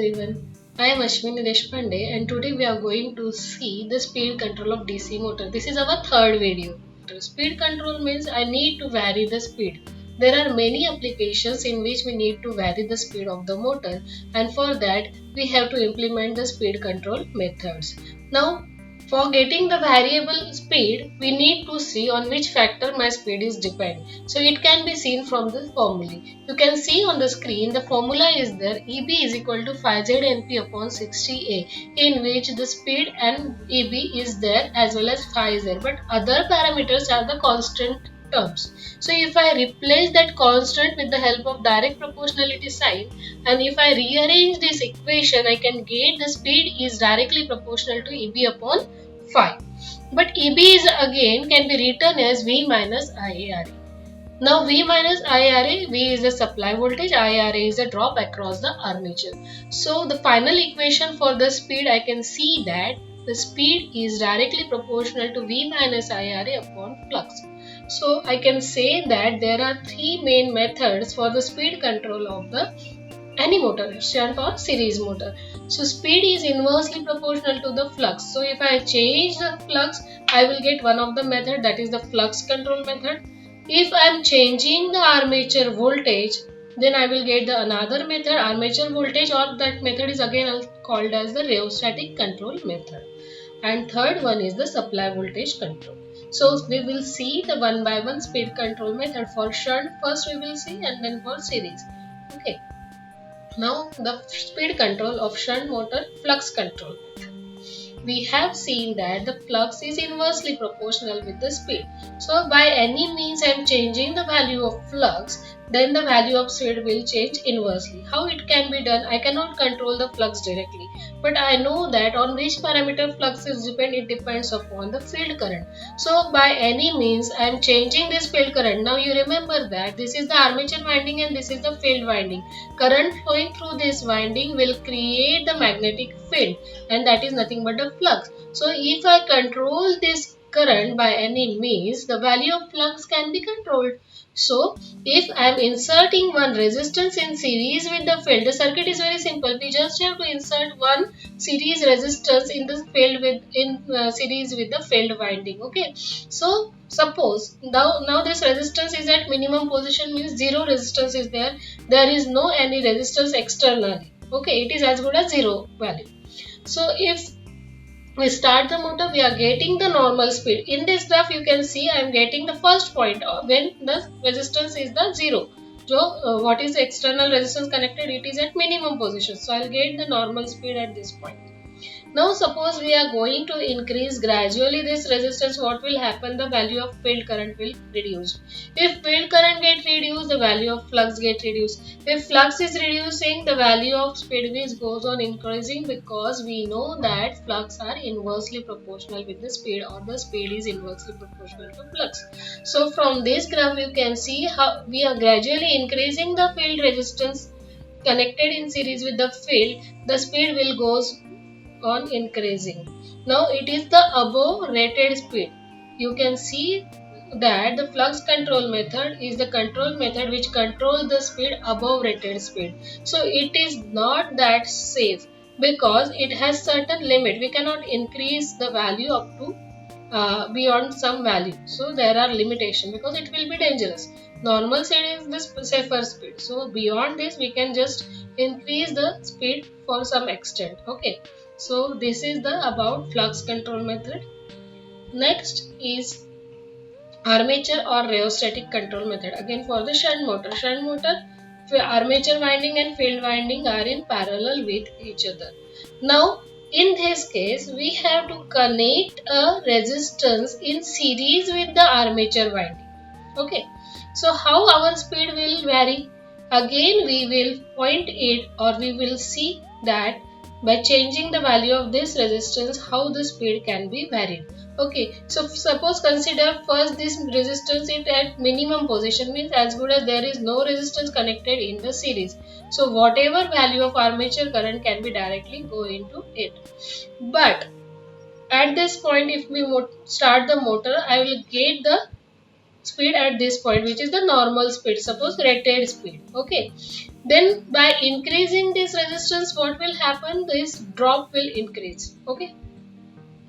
everyone. I am Ashwini Deshpande and today we are going to see the speed control of DC motor. This is our third video. Speed control means I need to vary the speed. There are many applications in which we need to vary the speed of the motor, and for that we have to implement the speed control methods. Now for getting the variable speed, we need to see on which factor my speed is depend. So it can be seen from the formula. You can see on the screen the formula is there, EB is equal to 5ZNP upon 60A, in which the speed and EB is there as well as phi is there, but other parameters are the constant terms. So if I replace that constant with the help of direct proportionality sign, and if I rearrange this equation, I can get the speed is directly proportional to EB upon phi. But EB is again can be written as V minus IARA. Now V minus IARA, V is the supply voltage, IARA is the drop across the armature. So the final equation for the speed, I can see that the speed is directly proportional to V minus IARA upon flux. So I can say that there are three main methods for the speed control of the any motor, shunt or series motor. So speed is inversely proportional to the flux. So if I change the flux, I will get one of the method, that is the flux control method. If I am changing the armature voltage, then I will get the another method, armature voltage, or that method is again called as the rheostatic control method. And third one is the supply voltage control. So we will see the one by one speed control method. For shunt first we will see, and then for series. Okay. Now the speed control of shunt motor, flux control. We have seen that the flux is inversely proportional with the speed. So by any means I am changing the value of flux, then the value of speed will change inversely. How it can be done? I cannot control the flux directly, but I know that on which parameter flux is depend, it depends upon the field current. So by any means I am changing this field current. Now you remember that this is the armature winding and this is the field winding. Current flowing through this winding will create the magnetic field, and that is nothing but the flux. So if I control this current by any means, the value of flux can be controlled. So if I am inserting one resistance in series with the field, the circuit is very simple. We just have to insert one series resistance in the field series with the field winding. Okay. So suppose now this resistance is at minimum position, means zero resistance is there. There is no any resistance externally. Okay, it is as good as zero value. So if we start the motor, we are getting the normal speed. In this graph you can see I am getting the first point when the resistance is the zero. So what is the external resistance connected, it is at minimum position. So I will get the normal speed at this point. Now suppose we are going to increase gradually this resistance, what will happen? The value of field current will reduce. If field current get reduced, the value of flux get reduced. If flux is reducing, the value of speed goes on increasing, because we know that flux are inversely proportional with the speed, or the speed is inversely proportional to flux. So from this graph you can see how we are gradually increasing the field resistance connected in series with the field, the speed will goes on increasing. Now it is the above rated speed. You can see that the flux control method is the control method which controls the speed above rated speed. So it is not that safe, because it has certain limit. We cannot increase the value up to beyond some value. So there are limitations, because it will be dangerous. Normal speed is the safer speed. So beyond this we can just increase the speed for some extent. Okay. So this is the about flux control method. Next is armature or rheostatic control method. Again for the shunt motor. Shunt motor, armature winding and field winding are in parallel with each other. Now in this case we have to connect a resistance in series with the armature winding. Okay. So how our speed will vary? Again we will point it, or we will see that by changing the value of this resistance, how the speed can be varied. Okay, so suppose consider first this resistance is at minimum position, means as good as there is no resistance connected in the series. So whatever value of armature current can be directly go into it. But at this point if we start the motor, I will get the speed at this point, which is the normal speed, suppose rated speed. Okay, then by increasing this resistance, what will happen? This drop will increase. Okay,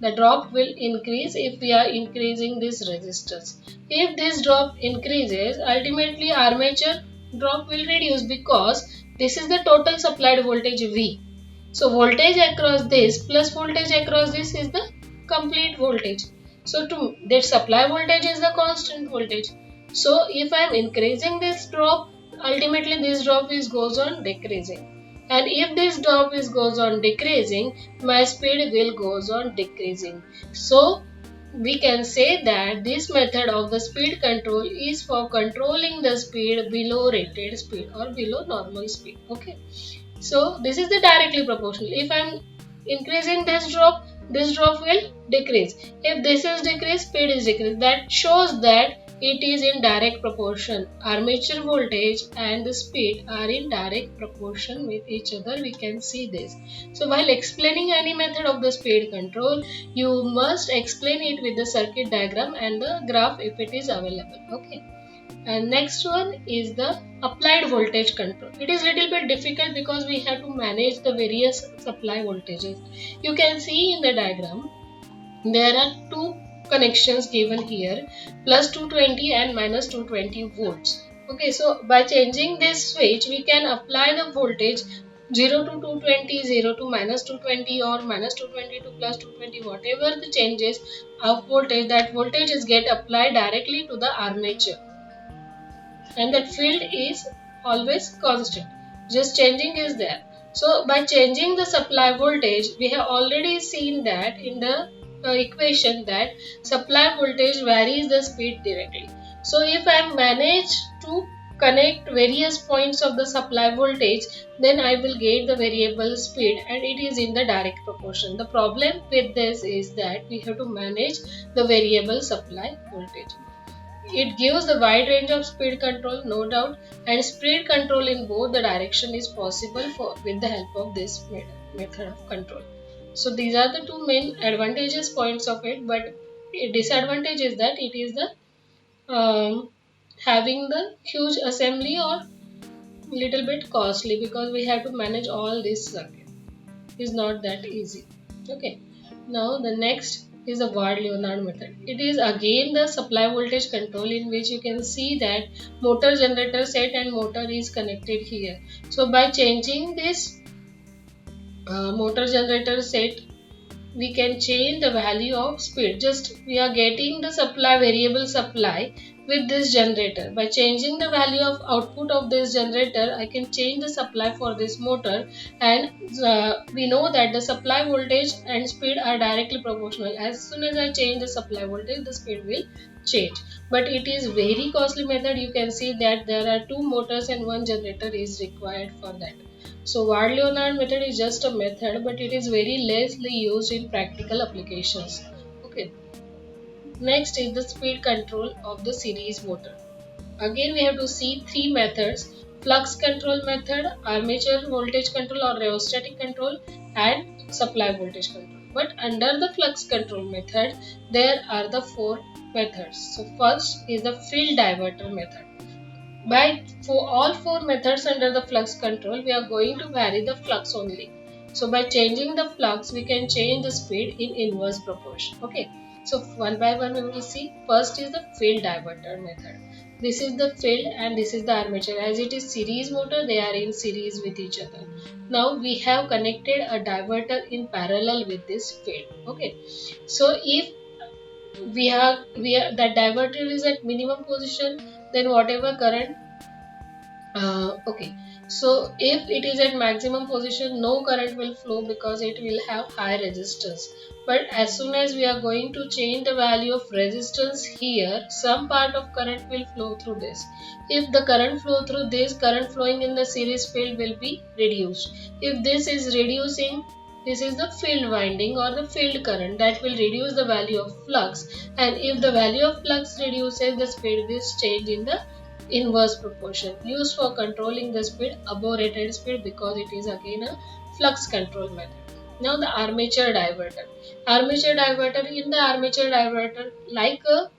the drop will increase if we are increasing this resistance. If this drop increases, ultimately armature drop will reduce, because this is the total supplied voltage V. So voltage across this plus voltage across this is the complete voltage. So to that supply voltage is the constant voltage. So if I am increasing this drop, ultimately this drop is goes on decreasing. And if this drop is goes on decreasing, my speed will goes on decreasing. So we can say that this method of the speed control is for controlling the speed below rated speed or below normal speed. Okay. So this is the directly proportional. If I am increasing this drop will decrease. If this is decreased, speed is decreased. That shows that it is in direct proportion. Armature voltage and the speed are in direct proportion with each other. We can see this. So while explaining any method of the speed control, you must explain it with the circuit diagram and the graph if it is available. Okay. And next one is the applied voltage control. It is little bit difficult because we have to manage the various supply voltages. You can see in the diagram there are two connections given here, plus 220 and minus 220 volts. Okay, so by changing this switch we can apply the voltage 0 to 220, 0 to minus 220 or minus 220 to plus 220, whatever the changes of voltage, that voltage is get applied directly to the armature, and that field is always constant, just changing is there. So by changing the supply voltage, we have already seen that in the equation that supply voltage varies the speed directly. So if I manage to connect various points of the supply voltage, then I will get the variable speed, and it is in the direct proportion. The problem with this is that we have to manage the variable supply voltage. It gives a wide range of speed control, no doubt, and speed control in both the direction is possible with the help of this method of control. So these are the two main advantages points of it, but a disadvantage is that it is the having the huge assembly or little bit costly, because we have to manage all this circuit. Is not that easy. Okay. Now the next is the Ward-Leonard method. It is again the supply voltage control, in which you can see that motor generator set and motor is connected here. So by changing this motor generator set, we can change the value of speed. Just we are getting the supply variable supply with this generator. By changing the value of output of this generator, I can change the supply for this motor, and we know that the supply voltage and speed are directly proportional. As soon as I change the supply voltage, the speed will change. But it is very costly method. You can see that there are two motors and one generator is required for that. So Ward-Leonard method is just a method, but it is very lessly used in practical applications. Okay. Next is the speed control of the series motor. Again we have to see three methods: flux control method, armature voltage control or rheostatic control, and supply voltage control. But under the flux control method, there are the four methods. So first is the field diverter method. For all four methods under the flux control, we are going to vary the flux only. So by changing the flux, we can change the speed in inverse proportion. Okay. So one by one we will see. First is the field diverter method. This is the field and this is the armature. As it is series motor, they are in series with each other. Now we have connected a diverter in parallel with this field. Okay. So if that diverter is at minimum position, then whatever current okay, so if it is at maximum position, no current will flow because it will have high resistance. But as soon as we are going to change the value of resistance here, some part of current will flow through this. If the current flow through this, current flowing in the series field will be reduced. If this is reducing, this is the field winding or the field current that will reduce the value of flux, and if the value of flux reduces, the speed will change in the inverse proportion, used for controlling the speed above rated speed, because it is again a flux control method. Now the armature diverter. In the armature diverter, like a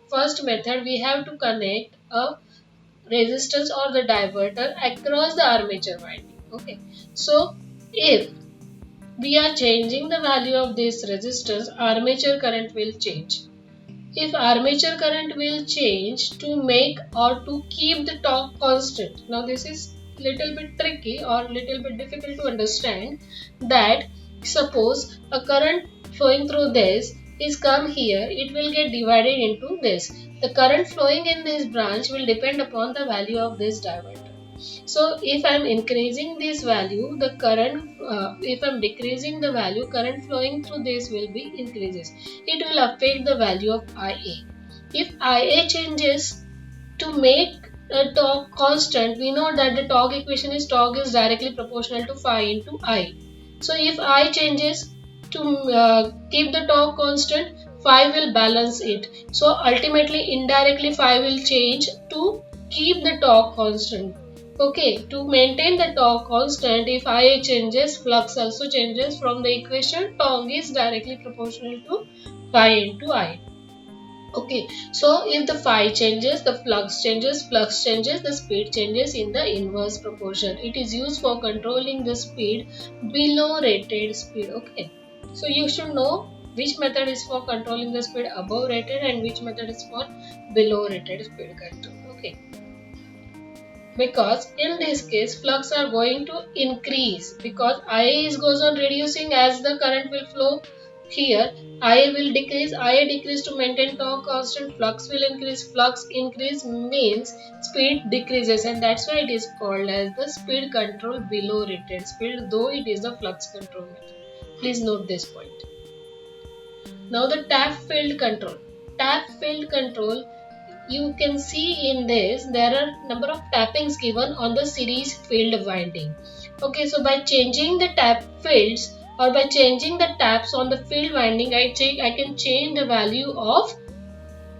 first method, we have to connect a resistance or the diverter across the armature winding. Okay, so if we are changing the value of this resistance, armature current will change. If armature current will change to make or to keep the torque constant. Now this is little bit tricky or little bit difficult to understand, that suppose a current flowing through this is come here, it will get divided into this. The current flowing in this branch will depend upon the value of this diverter. So if I am increasing this value, the current, if I am decreasing the value, current flowing through this will be increases. It will affect the value of IA. If IA changes to make a torque constant, we know that the torque equation is torque is directly proportional to phi into I. So if I changes to keep the torque constant, phi will balance it. So ultimately indirectly phi will change to keep the torque constant. Okay, to maintain the torque constant, if IA changes, flux also changes. From the equation, torque is directly proportional to phi into I. Okay, so if the phi changes, the flux changes, the speed changes in the inverse proportion. It is used for controlling the speed below rated speed. Okay, so you should know which method is for controlling the speed above rated and which method is for below rated speed control. Okay, because in this case flux are going to increase because IA is goes on reducing as the current will flow here. IA will decrease, IA decrease to maintain torque constant, flux will increase, flux increase means speed decreases, and that's why it is called as the speed control below rated speed, though it is the flux control method. Please note this point. Now the tap field control. Tap field control, you can see in this there are number of tappings given on the series field winding. Okay, so by changing the tap fields or by changing the taps on the field winding, I can change the value of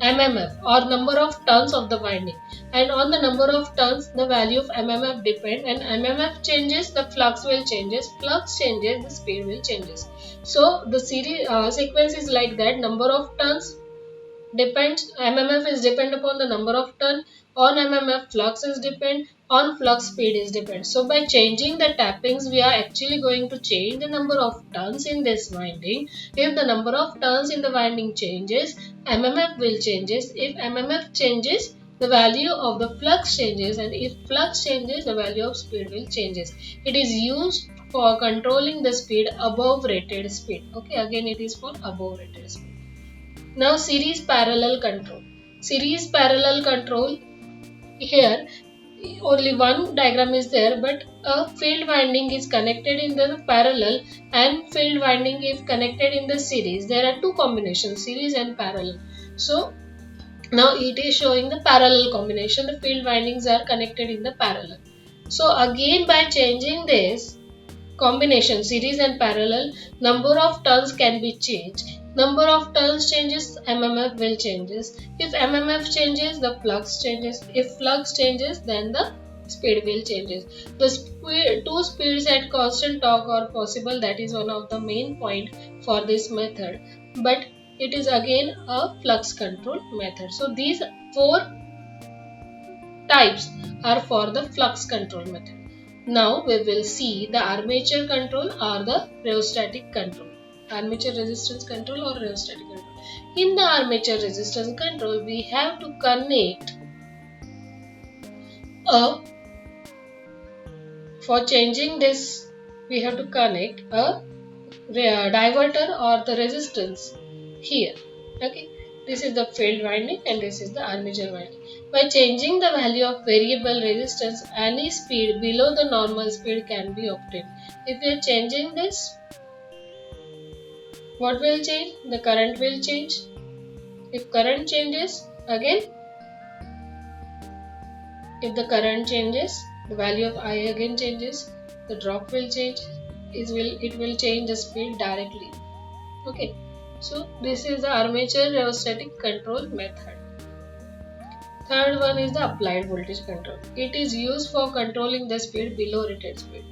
MMF or number of turns of the winding, and on the number of turns the value of MMF depend, and MMF changes, the flux will changes, flux changes, the speed will changes. So the series sequence is like that. Number of turns depends, MMF is depend upon the number of turn, on MMF flux is depend, on flux speed is depend. So by changing the tappings, we are actually going to change the number of turns in this winding. If the number of turns in the winding changes, MMF will changes. If MMF changes, the value of the flux changes, and if flux changes, the value of speed will changes. It is used for controlling the speed above rated speed. Okay, again it is for above rated speed. Now series parallel control. Series parallel control, here only one diagram is there, but a field winding is connected in the parallel and field winding is connected in the series. There are two combinations, series and parallel. So now it is showing the parallel combination. The field windings are connected in the parallel. So again by changing this combination series and parallel, number of turns can be changed. Number of turns changes, MMF will changes. If MMF changes, the flux changes. If flux changes, then the speed will changes. The two speeds at constant torque are possible. That is one of the main point for this method. But it is again a flux control method. So these four types are for the flux control method. Now we will see the armature control or the rheostatic control. Armature resistance control or rheostatic control. In the armature resistance control, we have to connect for changing this, we have to connect a diverter or the resistance here. Okay, this is the field winding and this is the armature winding. By changing the value of variable resistance, any speed below the normal speed can be obtained. If we are changing this, what will change? The current will change. If current changes, again, if the current changes, the value of I again changes, the drop will change, it will change the speed directly. Okay, so this is the armature rheostatic control method. Third one is the applied voltage control. It is used for controlling the speed below rated speed.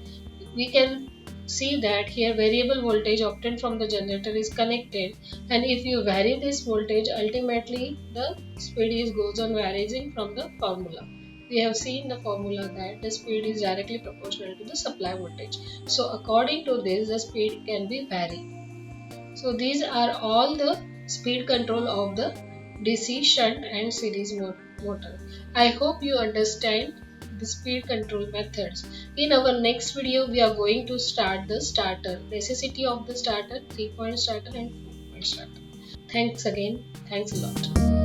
We can see that here variable voltage obtained from the generator is connected, and if you vary this voltage, ultimately the speed goes on varying from the formula. We have seen the formula that the speed is directly proportional to the supply voltage. So according to this, the speed can be varied. So these are all the speed control of the DC shunt and series motor. I hope you understand the speed control methods. In our next video, we are going to start the starter, necessity of the starter, 3-point starter and 4-point starter. Thanks again. Thanks a lot.